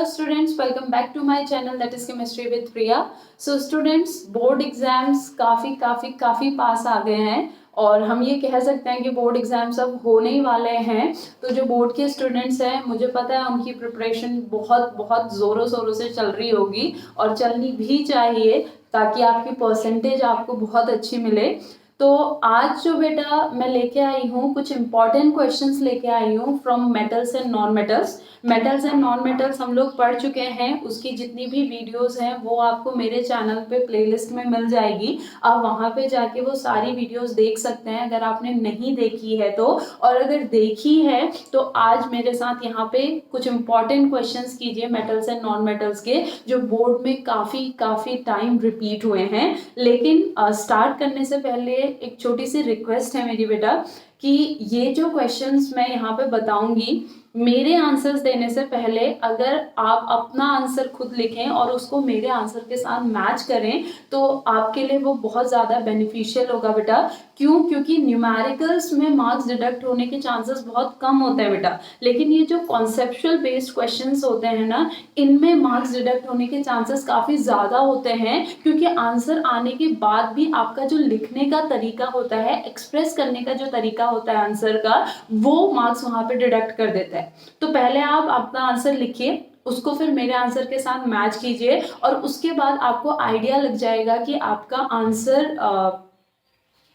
Hello students, welcome back to my channel that is Chemistry with Priya. So students, board exams काफ़ी पास आ गए हैं और हम ये कह सकते हैं कि बोर्ड एग्जाम्स अब होने ही वाले हैं. तो जो बोर्ड के स्टूडेंट्स हैं, मुझे पता है उनकी प्रिपरेशन बहुत ज़ोरों शोरों से चल रही होगी और चलनी भी चाहिए ताकि आपकी परसेंटेज आपको बहुत अच्छी मिले. तो आज जो बेटा मैं लेके आई हूँ, कुछ इंपॉर्टेंट क्वेश्चंस लेके आई हूँ from metals and non metals. Metals and non metals हम लोग पढ़ चुके हैं, उसकी जितनी भी वीडियोस हैं वो आपको मेरे चैनल पे प्लेलिस्ट में मिल जाएगी. आप वहाँ पे जाके वो सारी वीडियोस देख सकते हैं अगर आपने नहीं देखी है तो. और अगर देखी है तो आज मेरे साथ यहाँ पे कुछ इंपॉर्टेंट क्वेश्चंस कीजिए मेटल्स एंड नॉन मेटल्स के, जो बोर्ड में काफ़ी टाइम रिपीट हुए हैं. लेकिन स्टार्ट करने से पहले एक छोटी सी रिक्वेस्ट है मेरी बेटा कि ये जो क्वेश्चंस मैं यहाँ पे बताऊंगी, मेरे आंसर्स देने से पहले अगर आप अपना आंसर खुद लिखें और उसको मेरे आंसर के साथ मैच करें तो आपके लिए वो बहुत ज़्यादा बेनिफिशियल होगा बेटा. क्योंकि न्यूमेरिकल्स में मार्क्स डिडक्ट होने के चांसेस बहुत कम होते हैं बेटा, लेकिन ये जो कॉन्सेप्चुअल बेस्ड क्वेश्चंस होते हैं ना, इनमें मार्क्स डिडक्ट होने के चांसेस काफ़ी ज़्यादा होते हैं. क्योंकि आंसर आने के बाद भी आपका जो लिखने का तरीका होता है, एक्सप्रेस करने का जो तरीका होता है आंसर का, वो मार्क्स वहाँ पे डिडक्ट कर देता है. तो पहले आप अपना आंसर लिखिए, उसको फिर मेरे आंसर के साथ मैच कीजिए और उसके बाद आपको आइडिया लग जाएगा कि आपका आंसर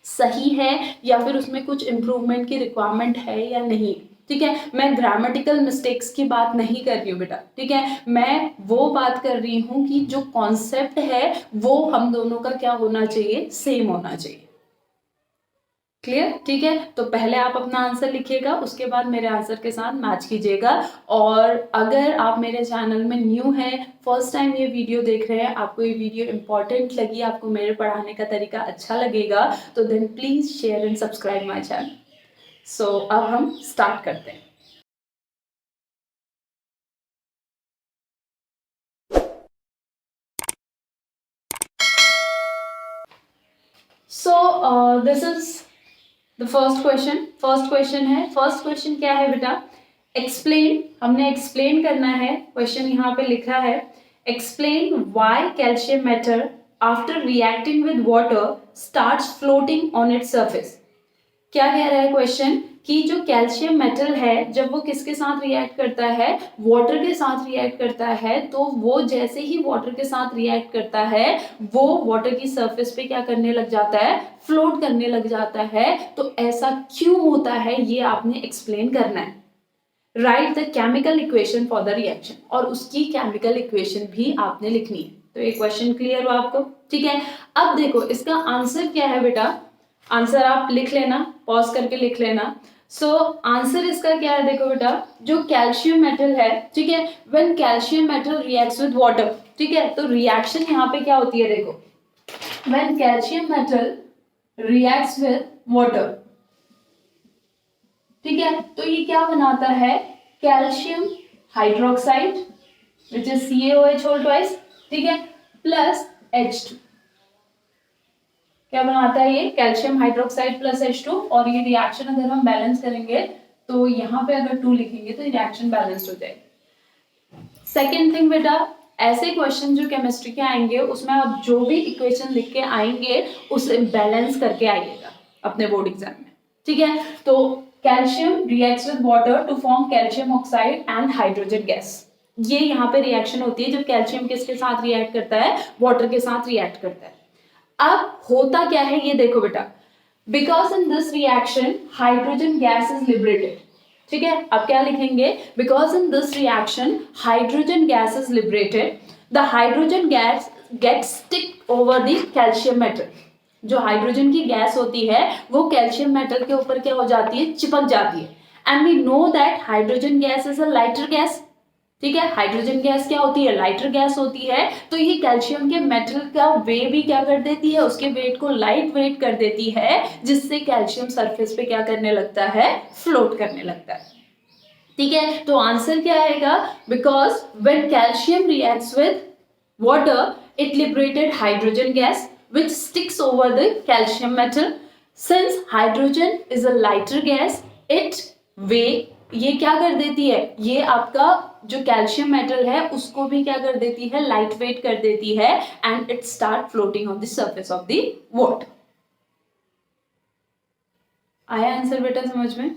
सही है या फिर उसमें कुछ इम्प्रूवमेंट की रिक्वायरमेंट है या नहीं. ठीक है, मैं ग्रामेटिकल मिस्टेक्स की बात नहीं कर रही हूँ बेटा. ठीक है, मैं वो बात कर रही हूँ कि जो कॉन्सेप्ट है वो हम दोनों का क्या होना चाहिए, सेम होना चाहिए. क्लियर? ठीक है, तो पहले आप अपना आंसर लिखिएगा, उसके बाद मेरे आंसर के साथ मैच कीजिएगा. और अगर आप मेरे चैनल में न्यू हैं, फर्स्ट टाइम ये वीडियो देख रहे हैं, आपको ये वीडियो इंपॉर्टेंट लगी, आपको मेरे पढ़ाने का तरीका अच्छा लगेगा, तो then please share and subscribe my channel. So अब हम स्टार्ट करते हैं. So this is the first question है. फर्स्ट क्वेश्चन क्या है बेटा? एक्सप्लेन. हमने एक्सप्लेन करना है. क्वेश्चन यहाँ पे लिखा है, explain why calcium metal after reacting with water starts floating on its surface. क्या कह रहा है क्वेश्चन कि जो कैल्शियम मेटल है जब वो किसके साथ रिएक्ट करता है, वाटर के साथ रिएक्ट करता है, तो वो जैसे ही वाटर के साथ रिएक्ट करता है वो वाटर की सरफेस पे क्या करने लग जाता है, फ्लोट करने लग जाता है. तो ऐसा क्यों होता है ये आपने एक्सप्लेन करना है. Right the chemical equation for the reaction, और उसकी केमिकल इक्वेशन भी आपने लिखनी है. तो ये क्वेश्चन क्लियर हो आपको? ठीक है, अब देखो इसका आंसर क्या है बेटा. आंसर आप लिख लेना, पॉज करके लिख लेना. सो आंसर इसका क्या है, देखो बेटा, जो कैल्शियम मेटल है, ठीक है, when calcium metal reacts with water, ठीक है, तो रिएक्शन यहाँ पे क्या होती है, देखो, when calcium metal reacts with water, ठीक है, तो ये क्या बनाता है, calcium hydroxide which is CaOH whole twice, ठीक है, प्लस H2. क्या बनाता है ये, कैल्शियम हाइड्रोक्साइड प्लस H2. और ये रिएक्शन अगर हम बैलेंस करेंगे तो यहाँ पे अगर 2 लिखेंगे तो रिएक्शन बैलेंस्ड हो जाएगी. सेकेंड थिंग बेटा, ऐसे क्वेश्चन जो केमिस्ट्री के आएंगे उसमें आप जो भी इक्वेशन लिख के आएंगे उसे बैलेंस करके आइएगा अपने बोर्ड एग्जाम में. ठीक है, तो calcium reacts with water to form calcium oxide and hydrogen gas. ये यहाँ पे रिएक्शन होती है जब कैल्शियम किसके साथ रिएक्ट करता है, वाटर के साथ रिएक्ट करता है. अब होता क्या है ये देखो बेटा, because in this reaction hydrogen gas is liberated. ठीक है, अब क्या लिखेंगे, because in this reaction hydrogen gas is liberated, the hydrogen gas get stick over the calcium metal. जो हाइड्रोजन की गैस होती है वो कैल्शियम मेटल के ऊपर क्या हो जाती है, चिपक जाती है. And we know that hydrogen gas is a lighter gas. ठीक है, हाइड्रोजन गैस क्या होती है, लाइटर गैस होती है. तो ये कैल्शियम के मेटल का वे भी क्या कर देती है, उसके वेट को लाइट वेट कर देती है, जिससे कैल्शियम सरफेस पे क्या करने लगता है, फ्लोट करने लगता है. ठीक है, तो आंसर क्या आएगा, because when calcium reacts with water it liberated hydrogen gas which sticks over the calcium metal. Since hydrogen is a lighter gas, it weigh, ये क्या कर देती है, ये आपका जो कैल्शियम मेटल है उसको भी क्या कर देती है, लाइट वेट कर देती है and it start floating on the surface of the water. आया आंसर बेटा समझ में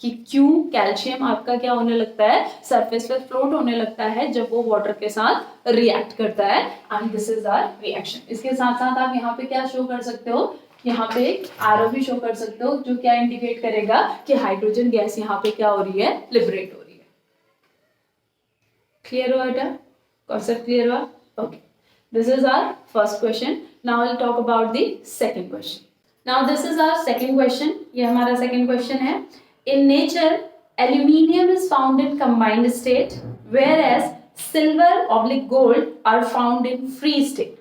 कि क्यों कैल्शियम आपका क्या होने लगता है, सरफेस पे फ्लोट होने लगता है जब वो वाटर के साथ रिएक्ट करता है and this is our reaction. इसके साथ साथ आप यहाँ पे क्या शो कर सकते हो, यहाँ पे एरो भी शो कर सकते हो जो क्या इंडिकेट करेगा कि हाइड्रोजन गैस यहाँ पे क्या हो रही है, लिबरेट हो रही है। क्लियर हुआ बेटा, कॉन्सेप्ट क्लियर हुआ? Okay, this is our first question. Now will talk about the second question. Now this is our second question, ये हमारा सेकंड क्वेश्चन है। In nature aluminium is found in combined state whereas silver oblique gold are found in free state।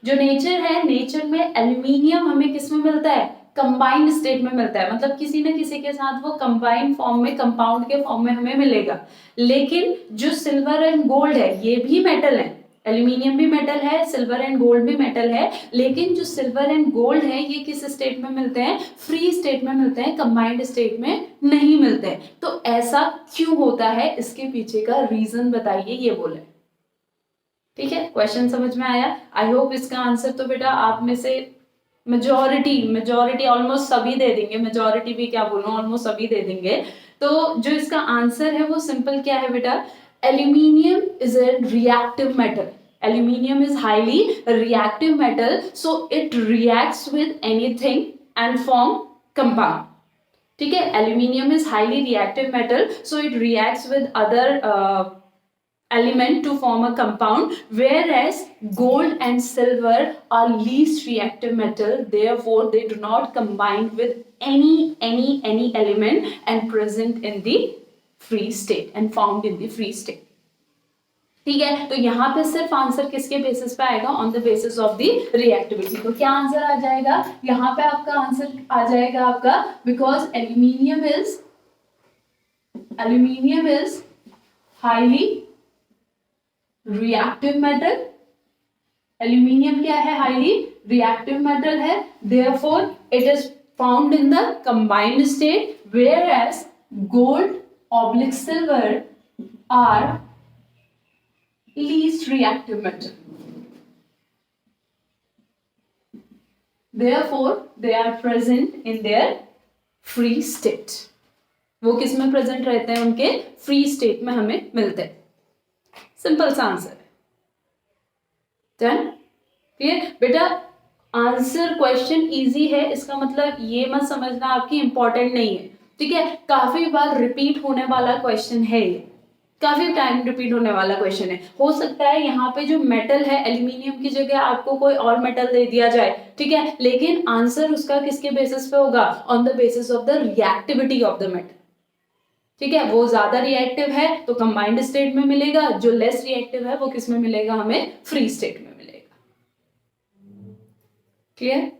जो nature है, nature में aluminium हमें किस में मिलता है, कंबाइंड स्टेट में मिलता है, मतलब किसी न किसी के साथ वो कंबाइंड फॉर्म में, कंपाउंड के फॉर्म में हमें मिलेगा। लेकिन जो सिल्वर एंड गोल्ड है ये भी मेटल है, एल्यूमिनियम भी मेटल है, सिल्वर एंड गोल्ड भी मेटल है, लेकिन जो सिल्वर एंड गोल्ड है ये किस स्टेट में मिलते हैं, फ्री स्टेट में मिलते हैं, कंबाइंड स्टेट में नहीं मिलते हैं। तो ऐसा क्यों होता है, इसके पीछे का रीजन बताइए, ये बोले। ठीक है, क्वेश्चन समझ में आया? आई होप इसका आंसर तो बेटा आप में से मेजॉरिटी ऑलमोस्ट सभी दे देंगे, मेजॉरिटी भी क्या बोलूं, ऑलमोस्ट सभी दे देंगे। तो जो इसका आंसर है वो सिंपल क्या है बेटा, aluminium is a reactive metal. Aluminium is highly reactive metal, so it reacts with anything and form compound. ठीक है, aluminium is highly reactive metal, so it reacts with other element to form a compound, whereas gold and silver are least reactive metal, therefore they do not combine with any element and present in the free state and found in the free state। ठीक है, तो यहाँ पे सिर्फ answer किसके basis पे आएगा, on the basis of the reactivity. तो क्या आंसर आ जाएगा यहाँ पे, आपका आंसर आ जाएगा आपका, because aluminium is highly reactive metal. Aluminium क्या है, हाईली रिएक्टिव मेटल है, therefore it is found in the combined state, whereas gold oblique silver are least reactive metal, therefore they are present in their free state। वो किस में present रहते हैं, उनके free state में हमें मिलते हैं। सिंपल सा आंसर है, डन, क्लियर बेटा। आंसर क्वेश्चन इजी है, इसका मतलब ये मत समझना आपकी इंपॉर्टेंट नहीं है, ठीक है। काफी बार रिपीट होने वाला क्वेश्चन है ये, काफी टाइम रिपीट होने वाला क्वेश्चन है। हो सकता है यहाँ पे जो मेटल है, एल्यूमिनियम की जगह आपको कोई और मेटल दे दिया जाए, ठीक है, लेकिन आंसर उसका किसके बेसिस पे होगा, on the basis of the reactivity of the metal. ठीक है, वो ज्यादा रिएक्टिव है तो कंबाइंड स्टेट में मिलेगा, जो लेस रिएक्टिव है वो किस में मिलेगा, हमें फ्री स्टेट में मिलेगा। क्लियर,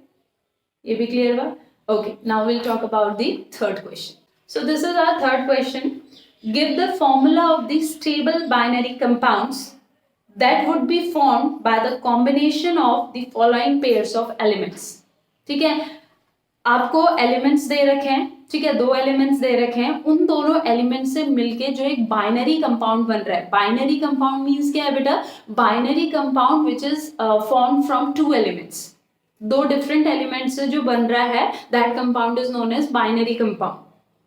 ये भी क्लियर हुआ? Okay, now we'll talk about the third question. So this is our third question. Give the formula of the stable binary compounds that would be formed by the combination of the following pairs of elements. ठीक है, आपको elements they रखे हैं, ठीक है, दो elements they रखे हैं, उन दोनों एलिमेंट्स से मिलके जो एक बाइनरी कंपाउंड बन रहा है। बाइनरी कंपाउंड मीन्स क्या है बेटा, binary compound which is form from two elements, दो डिफरेंट एलिमेंट से जो बन रहा है, that compound is known as binary compound.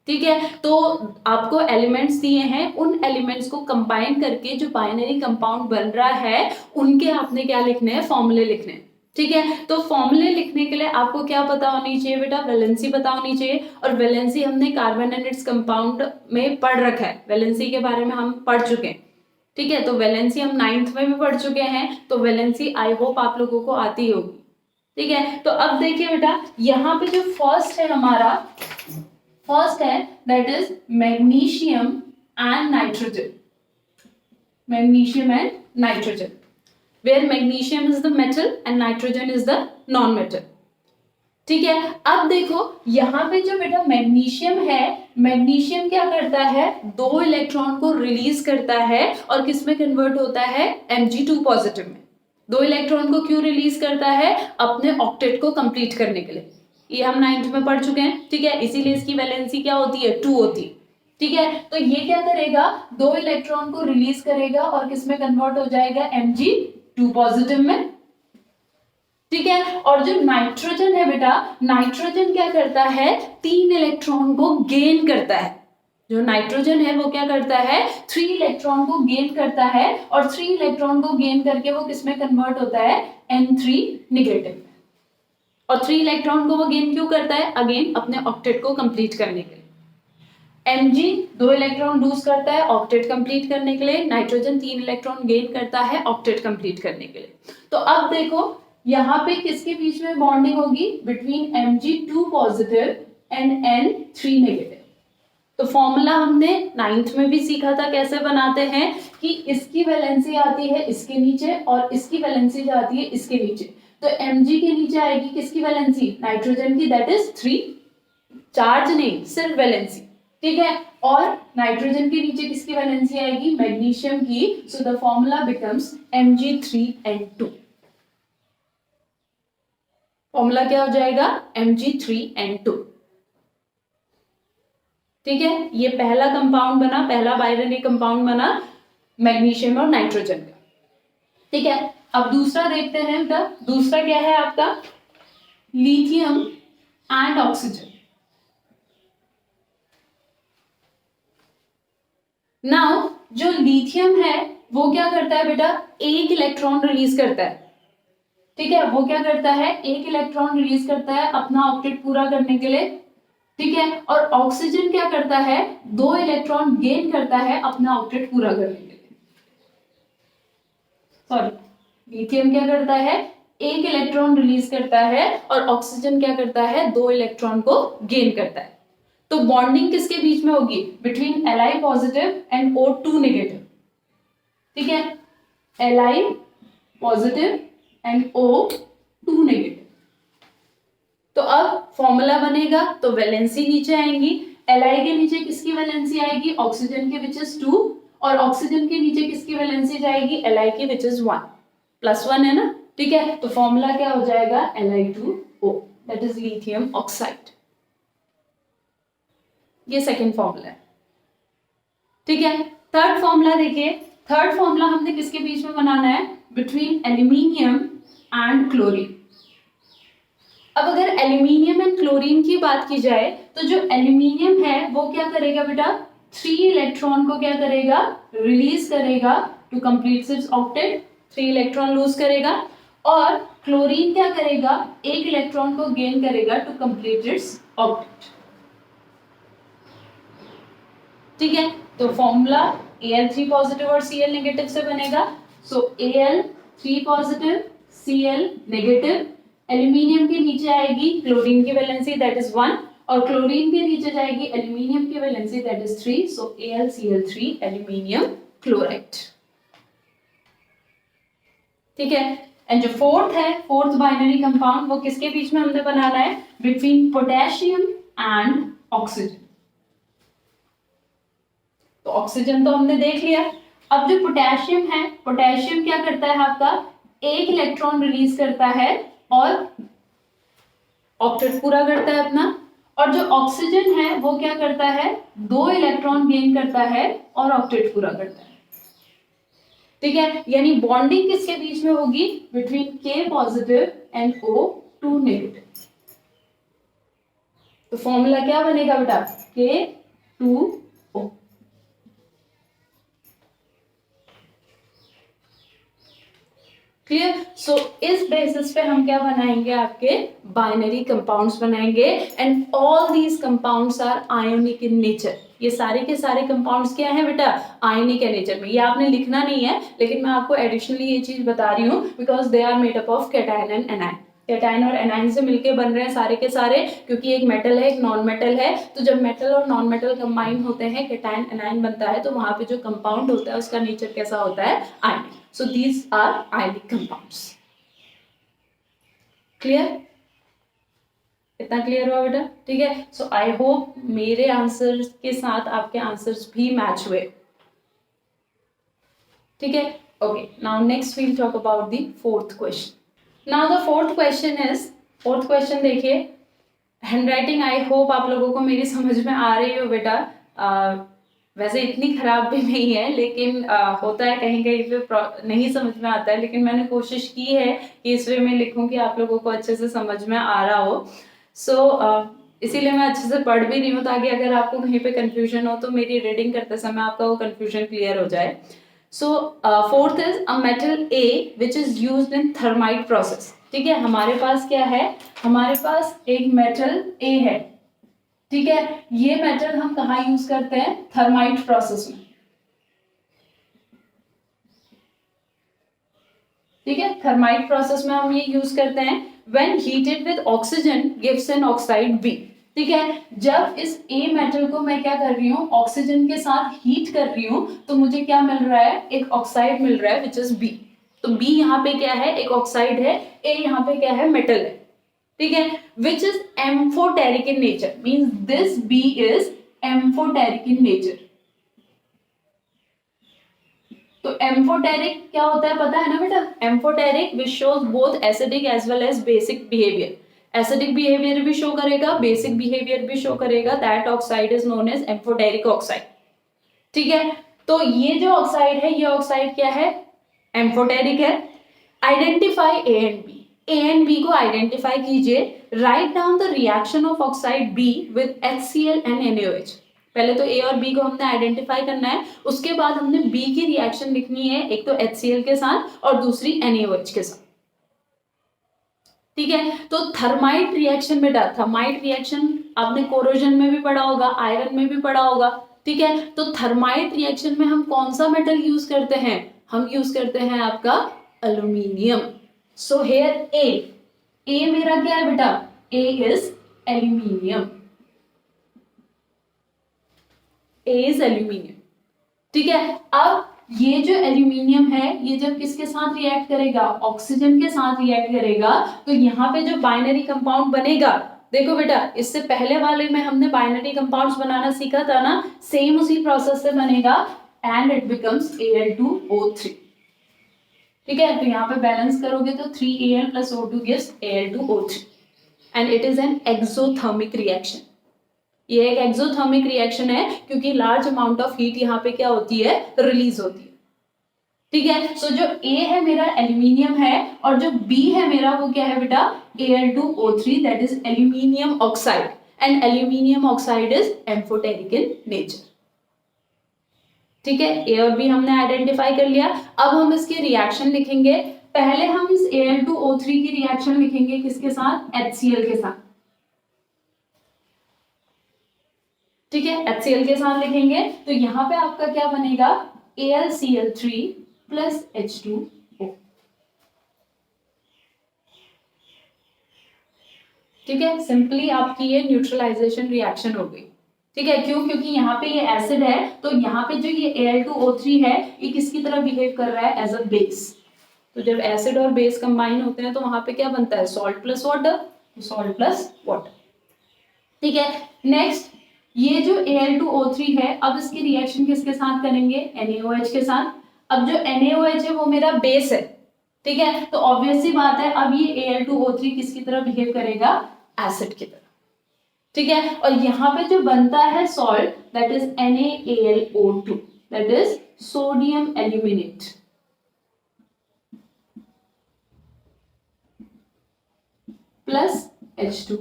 ठीक है, तो आपको एलिमेंट्स दिए हैं, उन एलिमेंट्स को कंबाइन करके जो बाइनरी कंपाउंड बन रहा है, उनके आपने क्या लिखने हैं, फॉर्मूले लिखने हैं। ठीक है, तो फॉर्मूले लिखने के लिए आपको क्या पता होनी चाहिए बेटा, वैलेंसी पता होनी चाहिए। और वैलेंसी हमने कार्बन एंड इट्स कंपाउंड में पढ़ रखा है, वैलेंसी के बारे में हम पढ़ चुके हैं। ठीक है, तो वैलेंसी हम 9th में भी पढ़ चुके हैं, तो वैलेंसी आई होप आप लोगों को आती होगी। ठीक है, तो अब देखिए बेटा, यहाँ पे जो फर्स्ट है हमारा, फर्स्ट है that is magnesium and nitrogen, magnesium and nitrogen, where magnesium is the metal and nitrogen is the non-metal। ठीक है, अब देखो यहाँ पे जो बेटा मैग्नीशियम है, मैग्नीशियम क्या करता है, दो इलेक्ट्रॉन को रिलीज करता है और किस में कन्वर्ट होता है, Mg2 पॉजिटिव में। दो इलेक्ट्रॉन को क्यों रिलीज करता है, अपने ऑक्टेट को कंप्लीट करने के लिए। ये हम 9th में पढ़ चुके हैं। ठीक है, इसीलिए इसकी वैलेंसी क्या होती है, 2 होती है। ठीक है, तो ये क्या करेगा, 2 इलेक्ट्रॉन को रिलीज करेगा और किस में कन्वर्ट हो जाएगा, Mg2 पॉजिटिव में। ठीक है, और जो नाइट्रोजन है बेटा, नाइट्रोजन क्या करता है, 3 इलेक्ट्रॉन को गेन करता है। जो नाइट्रोजन है वो क्या करता है, 3 इलेक्ट्रॉन को गेन करता है, और 3 इलेक्ट्रॉन को गेन करके वो किसमें कन्वर्ट होता है, N3 नेगेटिव में। और 3 इलेक्ट्रॉन को वो गेन क्यों करता है, अगेन अपने ऑक्टेट को कंप्लीट करने के लिए। Mg 2 इलेक्ट्रॉन लूज करता है ऑक्टेट कंप्लीट करने के लिए, नाइट्रोजन 3 इलेक्ट्रॉन गेन करता है ऑक्टेट कंप्लीट करने के लिए। तो अब देखो यहाँ पे किसके बीच में बॉन्डिंग होगी, between Mg2 positive and N3 negative. तो फॉर्मूला हमने 9th में भी सीखा था कैसे बनाते हैं, कि इसकी वैलेंसी आती है इसके नीचे और इसकी वैलेंसी जाती है इसके नीचे। तो Mg के नीचे आएगी किसकी वैलेंसी, नाइट्रोजन की, दैट इज 3, चार्ज नहीं सिर्फ वैलेंसी। ठीक है, और नाइट्रोजन के नीचे किसकी वैलेंसी आएगी, मैग्नीशियम की। So the formula becomes Mg3N2। Formula क्या हो जाएगा, Mg3N2। ठीक है, ये पहला कंपाउंड बना, पहला बाइनरी कंपाउंड बना मैग्नीशियम और नाइट्रोजन का। ठीक है, अब दूसरा देखते हैं बेटा, दूसरा क्या है आपका, लिथियम एंड ऑक्सीजन। नाउ जो लिथियम है वो क्या करता है बेटा, 1 इलेक्ट्रॉन रिलीज करता है। ठीक है, वो क्या करता है, 1 इलेक्ट्रॉन रिलीज करता है अपना ऑक्टेट पूरा करने के लिए। ठीक है, और ऑक्सीजन क्या करता है, 2 इलेक्ट्रॉन गेन करता है अपना ऑक्टेट पूरा करने के लिए। सॉरी, लिथियम क्या करता है, 1 इलेक्ट्रॉन रिलीज करता है और ऑक्सीजन क्या करता है, 2 इलेक्ट्रॉन को गेन करता है। तो बॉन्डिंग किसके बीच में होगी, between Li positive and O2 negative. ठीक है, Li positive and O2 negative. तो अब फॉर्मूला बनेगा, तो वैलेंसी नीचे आएंगी, Li के नीचे किसकी वैलेंसी आएगी, ऑक्सीजन की विच इज 2, और ऑक्सीजन के नीचे किसकी वैलेंसी जाएगी, Li की विच इज 1, +1 है ना। ठीक है, तो फॉर्मूला क्या हो जाएगा, Li2O, that is lithium oxide. ये सेकेंड फॉर्मूला है। ठीक है, थर्ड फॉर्मूला देखिए, थर्ड फॉर्मूला हमने किसके बीच में बनाना है, बिटवीन एल्यूमिनियम एंड क्लोरीन। अब अगर एल्यूमिनियम एंड क्लोरीन की बात की जाए, तो जो एल्यूमिनियम है वो क्या करेगा बेटा, 3 इलेक्ट्रॉन को क्या करेगा, रिलीज करेगा to complete its octet, 3 electron lose करेगा, और क्लोरीन क्या करेगा, 1 इलेक्ट्रॉन को गेन करेगा टू कंप्लीट इट्स ऑक्टेट। ठीक है, तो फॉर्मूला Al3 पॉजिटिव और Cl नेगेटिव से बनेगा। सो Al3 positive Cl negative, aluminium के नीचे आएगी क्लोरीन की वैलेंसी दैट इज 1, और क्लोरीन के नीचे जाएगी एल्यूमिनियम की valency that is 3, so AlCl3 aluminium chloride. ठीक है, एंड जो फोर्थ है, फोर्थ बाइनरी कंपाउंड, वो किसके बीच में हमने बनाना है, बिटवीन पोटेशियम एंड ऑक्सीजन। तो ऑक्सीजन तो हमने देख लिया, अब जो पोटेशियम है, पोटेशियम क्या करता है आपका, 1 इलेक्ट्रॉन रिलीज करता है और ऑक्टेट पूरा करता है अपना, और जो ऑक्सीजन है वो क्या करता है, 2 इलेक्ट्रॉन गेन करता है और ऑक्टेट पूरा करता है। ठीक है, यानी बॉन्डिंग किसके बीच में होगी, between K positive and O2 negative. तो फॉर्मूला क्या बनेगा बेटा, K2O। क्लियर। सो इस बेसिस पे हम क्या बनाएंगे, आपके बाइनरी कंपाउंड्स बनाएंगे, and all these compounds are ionic in nature. ये सारे के सारे कंपाउंड्स क्या हैं बेटा, आयोनिक है नेचर में। ये आपने लिखना नहीं है, लेकिन मैं आपको एडिशनली ये चीज बता रही हूँ, because they are made up of cation and anion. Cation और एनायन से मिलके बन रहे हैं सारे के सारे, क्योंकि एक मेटल है एक नॉन मेटल है। तो जब मेटल और नॉन मेटल कंबाइन होते हैं, कैटायन एनायन बनता है, तो वहां पे जो कंपाउंड होता है उसका नेचर कैसा होता है, ionic. So these are ionic compounds. Clear, इतना क्लियर हुआ बेटा। ठीक है, सो आई होप मेरे आंसर के साथ आपके आंसर्स भी मैच हुए। ठीक है, okay, now next we'll talk about the fourth question. Now the fourth question is, fourth question देखिए, हैंडराइटिंग आई होप आप लोगों को मेरी समझ में आ रही हो बेटा। वैसे इतनी खराब भी नहीं है, लेकिन होता है कहीं कहीं पे नहीं समझ में आता है, लेकिन मैंने कोशिश की है कि इस वे में लिखूं कि आप लोगों को अच्छे से समझ में आ रहा हो। इसीलिए मैं अच्छे से पढ़ भी रही हूँ, ताकि अगर आपको कहीं पे कंफ्यूजन हो तो मेरी रीडिंग करते समय आपका वो कंफ्यूजन क्लियर हो जाए। Fourth is a metal A which is used in thermite process. ठीक है, हमारे पास क्या है, हमारे पास एक मेटल ए है। ठीक है, ये मेटल हम कहाँ यूज करते हैं, थर्माइट प्रोसेस में। ठीक है, थर्माइट प्रोसेस में हम ये यूज करते हैं। When heated with oxygen gives an oxide B. ठीक है, जब इस ए मेटल को मैं क्या कर रही हूँ, ऑक्सीजन के साथ हीट कर रही हूँ, तो मुझे क्या मिल रहा है, एक ऑक्साइड मिल रहा है विच इज बी। तो बी यहाँ पे क्या है, एक ऑक्साइड है, ए यहाँ पे क्या है, मेटल है। ठीक है, which is amphoteric in nature, means this B is amphoteric in nature. तो एम्फोटेरिक क्या होता है पता है ना बेटा, amphoteric which shows both acidic as well as basic behaviour. Acidic behaviour भी शो करेगा, बेसिक बिहेवियर भी शो करेगा। That oxide is known as amphoteric oxide. ठीक है, तो ये जो ऑक्साइड है, ये ऑक्साइड क्या है, एम्फोटेरिक है। Identify A and B, A and B को आइडेंटिफाई कीजिए। Write down the reaction of oxide B with HCl and NaOH। पहले तो ए और बी को हमने आइडेंटिफाई करना है, उसके बाद हमने बी की रिएक्शन लिखनी है, एक तो HCl के साथ और दूसरी NaOH के साथ। ठीक है, तो थर्माइट रिएक्शन बेटा, थर्माइट रिएक्शन आपने कोरोजन में भी पढ़ा होगा, आयरन में भी पढ़ा होगा। ठीक है, तो थर्माइट रिएक्शन में हम कौन सा मेटल यूज करते हैं, हम यूज करते हैं आपका एल्यूमिनियम। सो हेयर ए मेरा क्या है बेटा, A is aluminium, A is aluminium. ठीक है, अब ये जो एल्यूमिनियम है, ये जब किसके साथ रिएक्ट करेगा, ऑक्सीजन के साथ रिएक्ट करेगा, तो यहाँ पे जो बाइनरी कंपाउंड बनेगा, देखो बेटा इससे पहले वाले में हमने बाइनरी कंपाउंड्स बनाना सीखा था ना, सेम उसी प्रोसेस से बनेगा एंड इट बिकम्स Al2O3। ठीक है, तो यहाँ पे बैलेंस करोगे तो 3Al plus O2 gives Al2O3 and it is an exothermic reaction. ये एक एक्सोथर्मिक रिएक्शन है, क्योंकि लार्ज अमाउंट ऑफ हीट यहाँ पे क्या होती है, रिलीज होती है। ठीक है, तो जो A है मेरा एल्यूमिनियम है, और जो B है मेरा वो क्या है बेटा, Al2O3, that is aluminium oxide, and aluminium oxide is amphoteric in nature. ठीक है, A और B हमने आइडेंटिफाई कर लिया। अब हम इसकी रिएक्शन लिखेंगे। पहले हम इस Al2O3 की रिएक्शन लिखेंगे किसके साथ, HCl के साथ। ठीक है, HCl के साथ लिखेंगे, तो यहाँ पे आपका क्या बनेगा, AlCl3 प्लस H2O। ठीक है, सिंपली आपकी ये न्यूट्रलाइजेशन रिएक्शन हो गई। ठीक है, क्यों, क्योंकि यहाँ पे ये एसिड है, तो यहाँ पे जो ये Al2O3 है, ये किसकी तरह बिहेव कर रहा है, एज अ बेस। तो जब एसिड और बेस कंबाइन होते हैं तो वहां पे क्या बनता है, salt plus water, salt plus water. ठीक है, नेक्स्ट ये जो Al2O3 है, अब इसकी रिएक्शन किसके साथ करेंगे, NaOH के साथ। अब जो NaOH है वो मेरा बेस है। ठीक है, तो ऑब्वियस सी बात है, अब ये Al2O3 किसकी तरह बिहेव करेगा, एसिड की तरह। ठीक है, और यहाँ पे जो बनता है salt, that is NaAlO2, that is sodium aluminate. Plus H2।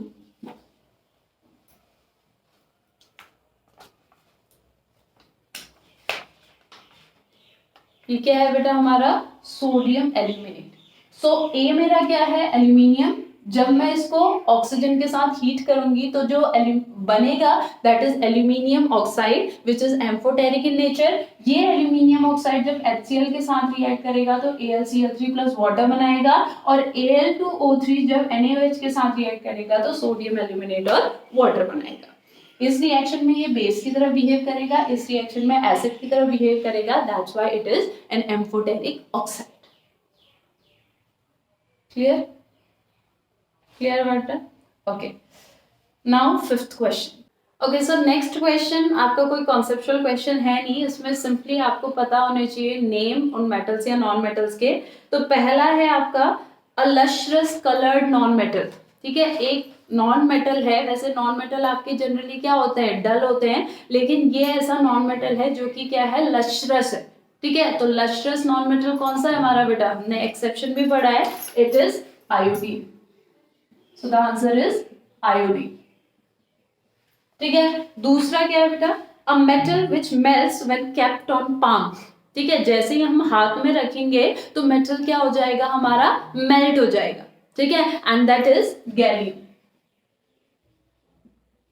ये क्या है बेटा हमारा, सोडियम एल्यूमिनेट। सो ए मेरा क्या है, एल्यूमिनियम। जब मैं इसको ऑक्सीजन के साथ हीट करूंगी तो जो बनेगा, that is aluminium oxide which is amphoteric in nature. ये एल्यूमिनियम ऑक्साइड जब HCl के साथ रिएक्ट करेगा तो AlCl3 प्लस वाटर बनाएगा, और Al2O3 जब NaOH के साथ रिएक्ट करेगा तो सोडियम एल्यूमिनेट और वाटर बनाएगा। इस रिएक्शन में ये बेस की तरह बिहेव करेगा, इस रिएक्शन में एसिड की तरह बिहेव करेगा, that's why it is an amphoteric oxide. Clear, clear बेटा, okay. Now fifth question. Okay, so next question आपका कोई कॉन्सेप्चुअल क्वेश्चन है नहीं, इसमें सिंपली आपको पता होने चाहिए नेम उन मेटल्स या नॉन मेटल्स के। तो पहला है आपका अ लश्रस कलर्ड नॉन मेटल। ठीक है, एक नॉन मेटल है, वैसे नॉन मेटल आपके जनरली क्या होते हैं, डल होते हैं, लेकिन ये ऐसा नॉन मेटल है जो कि क्या है, लश्रस है। ठीक है, तो लश्रस नॉन मेटल कौन सा है हमारा बेटा, हमने एक्सेप्शन भी पढ़ा है, it is iodine. So the answer is iodine. ठीक है, दूसरा क्या है बेटा, अ metal which melts when kept on palm. ठीक है, जैसे ही हम हाथ में रखेंगे तो मेटल क्या हो जाएगा हमारा, मेल्ट हो जाएगा। ठीक है, एंड दैट इज गैलियम।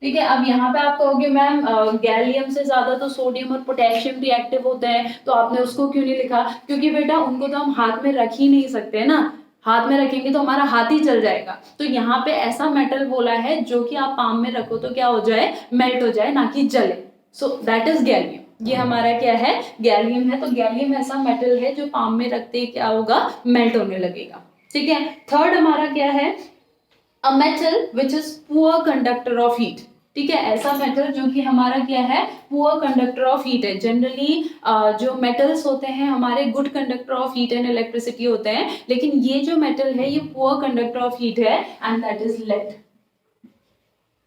ठीक है, अब यहाँ पे आप कहोगे मैम गैलियम से ज्यादा तो सोडियम और पोटेशियम रिएक्टिव होते हैं, तो आपने उसको क्यों नहीं लिखा, क्योंकि बेटा उनको तो हम हाथ में रख ही नहीं सकते ना, हाथ में रखेंगे तो हमारा हाथ ही जल जाएगा। तो यहाँ पे ऐसा मेटल बोला है जो कि आप पाम में रखो तो क्या हो जाए, मेल्ट हो जाए, ना कि जले। So that is gallium. ये हमारा क्या है, गैलियम है। तो गैलियम ऐसा मेटल है जो पाम में रखते ही क्या होगा, मेल्ट होने लगेगा। ठीक है, थर्ड हमारा क्या है, a metal which is poor conductor of heat. ठीक है, ऐसा मेटल जो कि हमारा क्या है, पुअर कंडक्टर ऑफ हीट है। जनरली जो मेटल्स होते हैं हमारे good conductor of heat and electricity होते हैं, लेकिन ये जो मेटल है ये पुअर कंडक्टर ऑफ हीट है, and that is lead.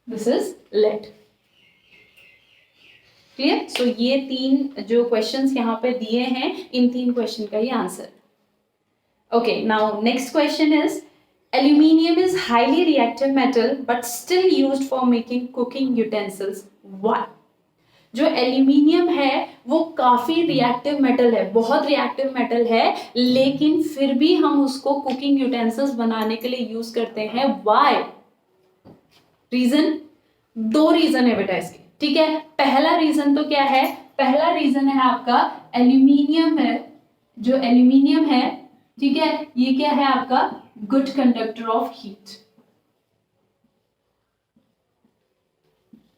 This is lead. Clear? So ये तीन जो क्वेश्चंस यहाँ पे दिए हैं, इन तीन क्वेश्चन का ही answer. Okay, now next question is, aluminium is highly reactive metal but still used for making cooking utensils. Why? जो एल्यूमिनियम है वो काफी रिएक्टिव मेटल है, बहुत रिएक्टिव मेटल है, लेकिन फिर भी हम उसको कुकिंग यूटेंसिल्स बनाने के लिए यूज करते हैं। व्हाई? रीजन, दो रीजन है बेटा इसके। ठीक है, पहला रीजन तो क्या है, पहला रीजन है आपका एल्यूमिनियम है, जो एल्यूमिनियम है, ठीक है, ये क्या है आपका good conductor of heat.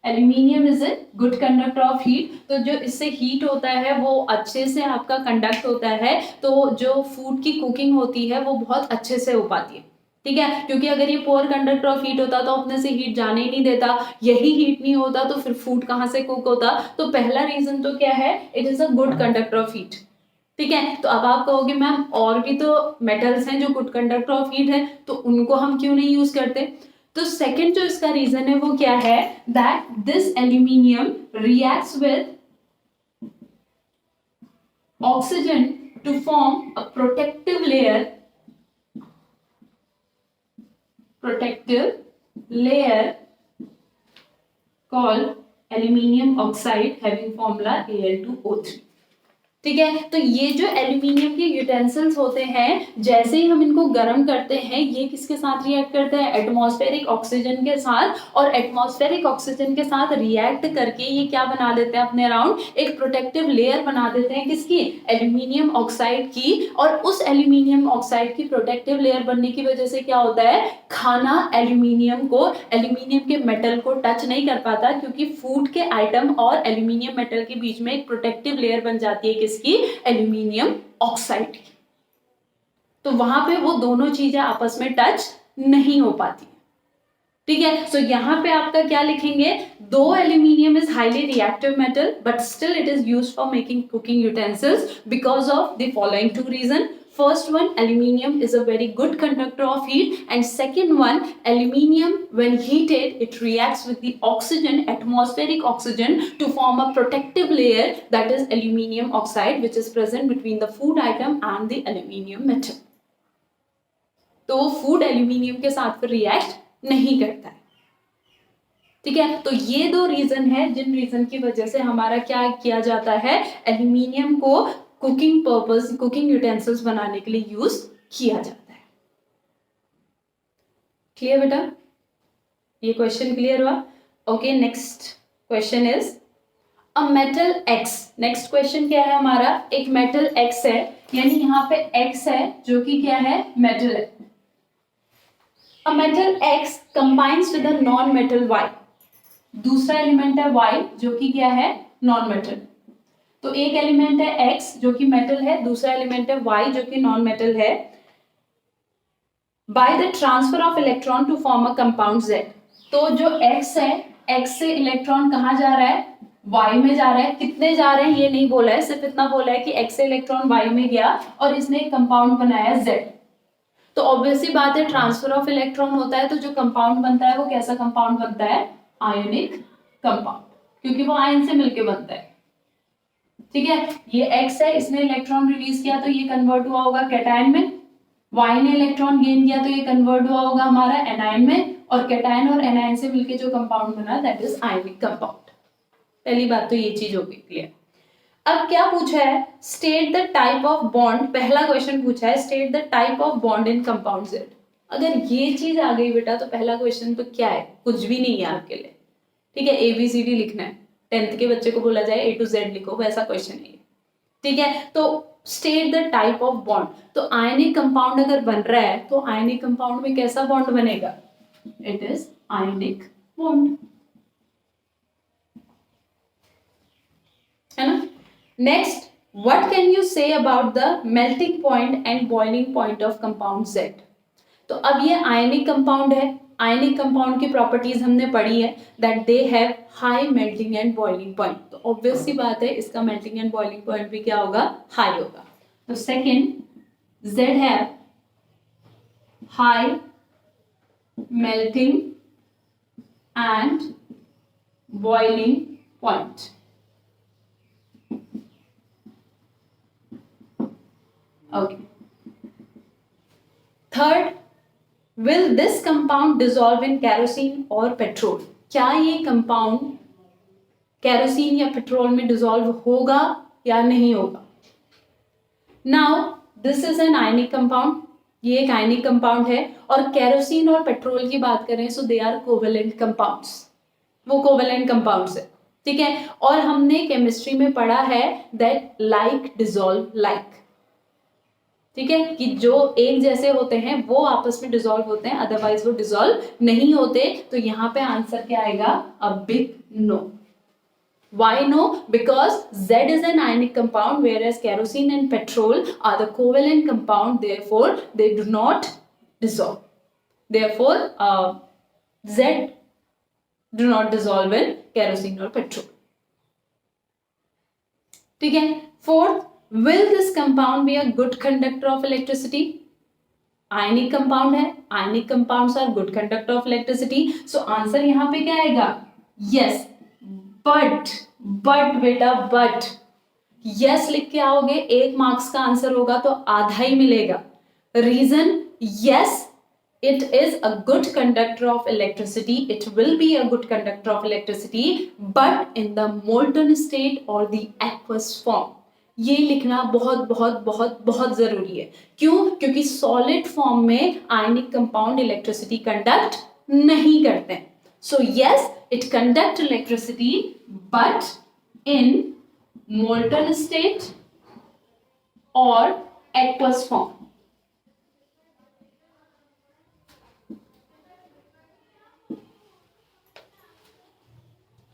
Aluminium is a good conductor of heat, तो जो इससे हीट होता है वो अच्छे से आपका कंडक्ट होता है, तो जो फूड की कुकिंग होती है वो बहुत अच्छे से हो पाती है। ठीक है, क्योंकि अगर ये पुअर कंडक्टर ऑफ हीट होता तो अपने से हीट जाने ही नहीं देता, यही हीट नहीं होता तो फिर फूड कहाँ से कुक होता। तो पहला रीजन तो क्या है, it is a good conductor of heat. ठीक है, तो अब आप कहोगे मैम और भी तो मेटल्स हैं जो गुड कंडक्टर ऑफ हीट है, तो उनको हम क्यों नहीं यूज करते। तो सेकंड जो इसका रीजन है वो क्या है, that this aluminium reacts with oxygen to form a protective layer called aluminium oxide having formula Al2O3। ठीक है, तो ये जो एल्यूमिनियम के यूटेंसिल्स होते हैं, जैसे ही हम इनको गर्म करते हैं ये किसके साथ रिएक्ट करते हैं, एटमॉस्फेरिक ऑक्सीजन के साथ, और एटमॉस्फेरिक ऑक्सीजन के साथ रिएक्ट करके ये क्या बना देते हैं अपने अराउंड, एक प्रोटेक्टिव लेयर बना देते हैं, किसकी, एल्यूमिनियम ऑक्साइड की। और उस एल्यूमिनियम ऑक्साइड की प्रोटेक्टिव लेयर बनने की वजह से क्या होता है, खाना एल्यूमिनियम के मेटल को टच नहीं कर पाता, क्योंकि फूड के आइटम और एल्यूमिनियम मेटल के बीच में एक प्रोटेक्टिव लेयर बन जाती है, किसकी, एल्यूमिनियम ऑक्साइड की। तो वहां पे वो दोनों चीजें आपस में टच नहीं हो पाती। ठीक है, सो यहाँ पे आपका क्या लिखेंगे, दो aluminium is highly reactive metal but still it is used for making cooking utensils because of the following two reason. First one, aluminium is a very good conductor of heat, and second one, aluminium when heated it reacts with the oxygen, atmospheric oxygen, to form a protective layer, that is aluminium oxide, which is present between the food item and the aluminium metal. तो food aluminium के साथ फिर react नहीं करता है। ठीक है, तो ये दो रीजन है जिन रीजन की वजह से हमारा क्या किया जाता है, एल्यूमिनियम को कुकिंग पर्पस, कुकिंग यूटेंसिल्स बनाने के लिए यूज किया जाता है। क्लियर बेटा, ये क्वेश्चन क्लियर हुआ। Okay, next question is a metal x. Next question क्या है हमारा, एक मेटल एक्स है, यानी यहाँ पे एक्स है जो कि क्या है, मेटल है। A metal X combines with a non metal Y. दूसरा एलिमेंट है वाई जो कि क्या है, नॉन मेटल। तो एक एलिमेंट है X जो कि मेटल है, दूसरा एलिमेंट है Y जो कि नॉन मेटल है। By the transfer of electron to form a compound Z। तो जो X है, X से इलेक्ट्रॉन कहाँ जा रहा है, Y में जा रहा है। कितने जा रहे हैं ये नहीं बोला है, सिर्फ इतना बोला है कि X से इलेक्ट्रॉन Y में गया और इसने एक कंपाउंड बनाया Z। तो ऑब्वियसली बात है ट्रांसफर ऑफ इलेक्ट्रॉन होता है तो जो कंपाउंड बनता है वो कैसा कंपाउंड बनता है, आयोनिक कंपाउंड, क्योंकि वो आयन से मिलके बनता है। ठीक है, ये X है, इसने इलेक्ट्रॉन रिलीज किया तो ये कन्वर्ट हुआ होगा कैटायन में, Y ने इलेक्ट्रॉन गेन किया तो ये कन्वर्ट हुआ होगा हमारा एनायन में, और कैटायन और एनायन से मिलके जो कंपाउंड बना दैट इज आयनिक कंपाउंड। पहली बात तो ये चीज हो गई क्लियर। अब क्या पूछा है, state the type of bond, पहला क्वेश्चन पूछा है state the type of bond in compound Z। अगर ये चीज आ गई बेटा तो पहला क्वेश्चन तो क्या है, कुछ भी नहीं है आपके लिए। ठीक है, ABCD लिखना है, 10th के बच्चे को बोला जाए A to Z लिखो, वैसा क्वेश्चन नहीं है। ठीक है, तो state the type of bond, तो आयनिक कंपाउंड अगर बन रहा है तो आयनिक कंपाउंड में कैसा बॉन्ड बनेगा, इट इज आयनिक बॉन्ड, है ना। Next, what can you say about the melting point and boiling point of compound Z। तो अब ये आयनिक कंपाउंड है, आयनिक कंपाउंड की प्रॉपर्टीज हमने पढ़ी है that they have high melting and boiling point, तो ऑब्वियस सी बात है इसका मेल्टिंग एंड बॉइलिंग पॉइंट भी क्या होगा, हाई होगा। तो second, Z have high melting and boiling point. Okay, third, will this compound dissolve in kerosene or petrol। क्या ये कंपाउंड केरोसिन या पेट्रोल में डिसॉल्व होगा या नहीं होगा। Now this is an ionic compound, ये एक आयनिक कंपाउंड है, और केरोसिन और पेट्रोल की बात करें सो दे आर कोवेलेंट कंपाउंड्स, वो कोवेलेंट कंपाउंड्स है। ठीक है, और हमने केमिस्ट्री में पढ़ा है दैट लाइक डिसॉल्व लाइक। ठीक है, कि जो एक जैसे होते हैं वो आपस में डिसॉल्व होते हैं, अदरवाइज वो डिसॉल्व नहीं होते। तो यहाँ पे आंसर क्या आएगा, a big no. Why no? Because Z is an ionic compound, whereas kerosene and petrol are the covalent compound. Therefore, they do not dissolve. Therefore, Z do not dissolve in kerosene or petrol. ठीक है, fourth, will this compound be a good conductor of electricity? Ionic compound है, ionic compounds are good conductor of electricity, so answer यहाँ पे क्या आएगा, yes. But बेटा, but yes लिख के आओगे, 1 मार्क्स का आंसर होगा तो आधा ही मिलेगा। Reason, yes it is a good conductor of electricity, it will be a good conductor of electricity, but in the molten state or the aqueous form। ये लिखना बहुत बहुत बहुत बहुत जरूरी है। क्यों? क्योंकि सॉलिड फॉर्म में आयनिक कंपाउंड इलेक्ट्रिसिटी कंडक्ट नहीं करते हैं। So yes, it conduct electricity but in molten state or aqueous form।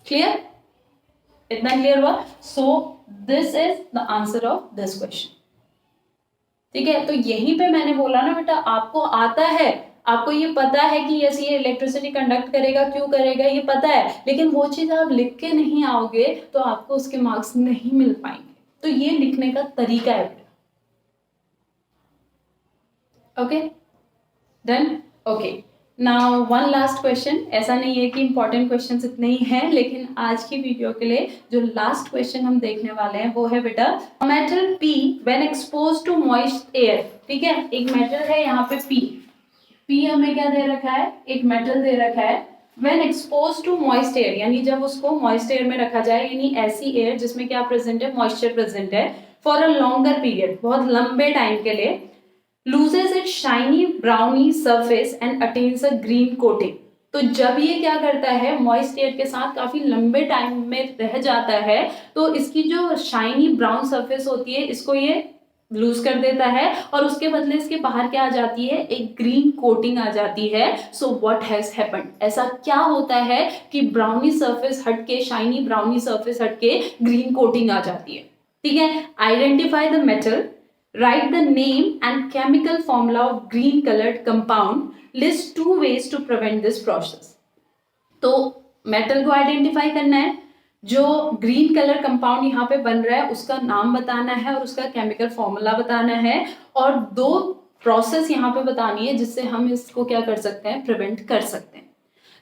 Clear, इतना क्लियर हुआ। सो this is the answer of this question. ठीक है, तो यहीं पे मैंने बोला ना बेटा, आपको आता है, आपको ये पता है कि यस ये इलेक्ट्रिसिटी कंडक्ट करेगा, क्यों करेगा ये पता है, लेकिन वो चीज आप लिख के नहीं आओगे तो आपको उसके मार्क्स नहीं मिल पाएंगे। तो ये लिखने का तरीका है बेटा। Okay done. Okay, now one last question. ऐसा नहीं है कि इंपॉर्टेंट क्वेश्चंस इतने ही हैं, लेकिन आज की वीडियो के लिए जो लास्ट क्वेश्चन हम देखने वाले हैं वो है बेटा, metal P when expose to moist air. ठीक है, एक मेटल है यहाँ पे P हमें क्या दे रखा है, एक मेटल दे रखा है। When expose to moist air, यानी जब उसको मॉइस्ट एयर में रखा जाए, यानी ऐसी एयर जिसमें क्या प्रेजेंट है, मॉइस्चर प्रेजेंट है, फॉर अ लॉन्गर पीरियड, बहुत लंबे टाइम के लिए, loses its shiny browny surface and attains a green coating। तो जब ये क्या करता है, मॉइस्ट एयर के साथ काफी लंबे टाइम में रह जाता है, तो इसकी जो शाइनी ब्राउन सरफेस होती है इसको ये लूज कर देता है, और उसके बदले इसके बाहर क्या आ जाती है, एक ग्रीन कोटिंग आ जाती है। सो व्हाट हैज हैपेंड, ऐसा क्या होता है कि ब्राउनी सरफेस हटके, शाइनी ब्राउनी सरफेस हटके ग्रीन कोटिंग आ जाती है। ठीक है, identify the metal, write the name and chemical formula of green colored compound, list 2 ways to prevent this process। तो मेटल को आइडेंटिफाई करना है, जो ग्रीन कलर कंपाउंड यहाँ पे बन रहा है उसका नाम बताना है और उसका केमिकल फॉर्मूला बताना है, और 2 प्रोसेस यहाँ पे बतानी है जिससे हम इसको क्या कर सकते हैं, प्रिवेंट कर सकते हैं।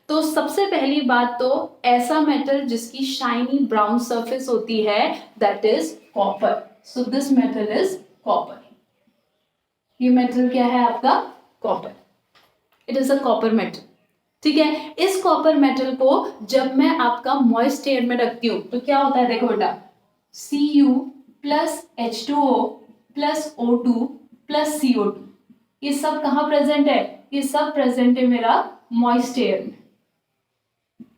तो सबसे पहली बात तो ऐसा मेटल जिसकी शाइनी ब्राउन सरफेस होती है, that is copper. So this metal is copper. ये मेटल क्या है आपका, copper. It is a copper metal. ठीक है, इस कॉपर मेटल को जब मैं आपका मॉइस्ट एयर में रखती हूं तो क्या होता है, देखो बेटा, Cu plus H2O plus O2 plus CO2, ये सब कहाँ प्रेजेंट है, ये सब प्रेजेंट है मेरा मॉइस्ट एयर में।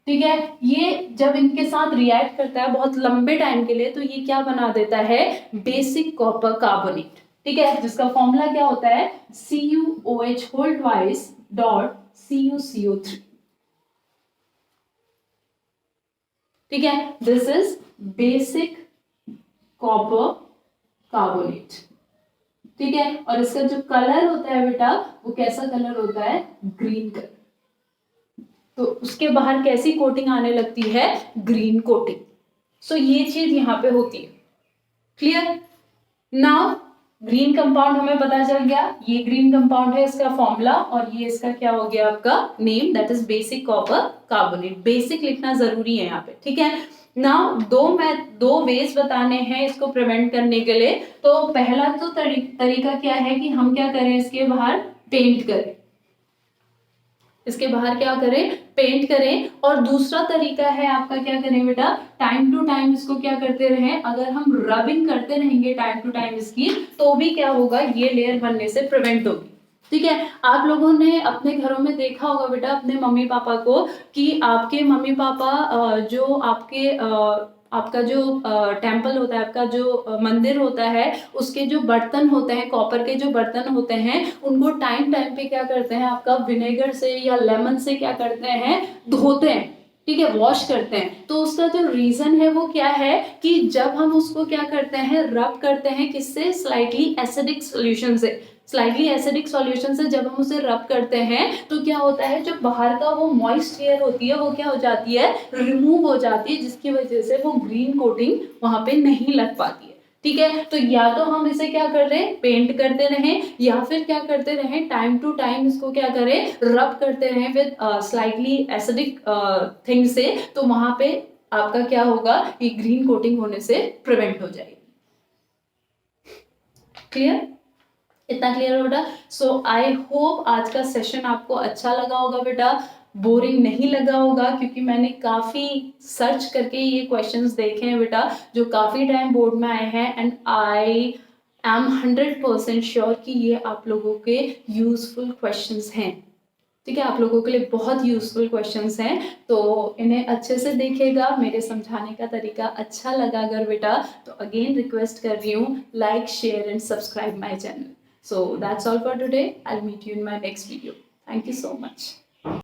ठीक है, ये जब इनके साथ रिएक्ट करता है बहुत लंबे टाइम के लिए तो ये क्या बना देता है, बेसिक कॉपर कार्बोनेट। ठीक है, जिसका फॉर्मूला क्या होता है, CuOH whole twice dot CuCO3। ठीक है, this is basic copper carbonate. ठीक है, और इसका जो कलर होता है बेटा, वो कैसा कलर होता है, ग्रीन कलर। तो उसके बाहर कैसी कोटिंग आने लगती है, ग्रीन कोटिंग। सो ये चीज यहाँ पे होती है। क्लियर। नाउ ग्रीन कंपाउंड हमें पता चल गया, ये ग्रीन कंपाउंड है, इसका फॉर्मूला, और ये इसका क्या हो गया आपका name, that is basic copper carbonate. Basic लिखना जरूरी है यहाँ पे। ठीक है, नाउ दो वेज बताने हैं इसको प्रिवेंट करने के लिए। तो पहला तो तरीका क्या है कि हम क्या करें, इसके बाहर पेंट करें, इसके बाहर क्या करें, पेंट करें। और दूसरा तरीका है आपका, क्या करें बेटा, टाइम टू टाइम इसको क्या करते रहें, अगर हम रबिंग करते रहेंगे टाइम टू टाइम इसकी, तो भी क्या होगा, ये लेयर बनने से प्रिवेंट होगी। ठीक है, आप लोगों ने अपने घरों में देखा होगा बेटा अपने मम्मी पापा को, कि आपके मम्मी पापा जो आपका जो टेम्पल होता है, आपका जो मंदिर होता है, उसके जो बर्तन होते हैं, कॉपर के जो बर्तन होते हैं, उनको टाइम टाइम पे क्या करते हैं, आपका विनेगर से या लेमन से क्या करते हैं, धोते हैं। ठीक है, वॉश करते हैं। तो उसका जो रीजन है वो क्या है, कि जब हम उसको क्या करते हैं, रब करते हैं, किससे, स्लाइटली एसिडिक सॉल्यूशन से। स्लाइटली एसिडिक सॉल्यूशन से जब हम उसे रब करते हैं तो क्या होता है, जो बाहर का वो मॉइस्ट एयर होती है वो क्या हो जाती है, रिमूव हो जाती है, जिसकी वजह से वो ग्रीन कोटिंग वहां पे नहीं लग पाती है। ठीक है, तो या तो हम इसे क्या कर रहे हैं, पेंट करते रहें, या फिर क्या करते रहें, टाइम टू टाइम इसको क्या करें, रब करते रहें विद स्लाइटली एसिडिक थिंग से, तो वहां पे आपका क्या होगा, ये ग्रीन कोटिंग होने से प्रिवेंट हो जाएगी। क्लियर, इतना क्लियर हो बेटा। सो आई होप आज का सेशन आपको अच्छा लगा होगा बेटा, बोरिंग नहीं लगा होगा, क्योंकि मैंने काफी सर्च करके ये क्वेश्चंस देखे हैं बेटा, जो काफी टाइम बोर्ड में आए हैं, एंड आई एम 100% श्योर कि ये आप लोगों के यूजफुल क्वेश्चंस हैं। ठीक है, आप लोगों के लिए बहुत यूजफुल क्वेश्चंस हैं, तो इन्हें अच्छे से देखिएगा। मेरे समझाने का तरीका अच्छा लगा अगर बेटा, तो अगेन रिक्वेस्ट कर रही हूँ, like, share and subscribe my channel. So that's all for today. I'll meet you in my next video. Thank you so much.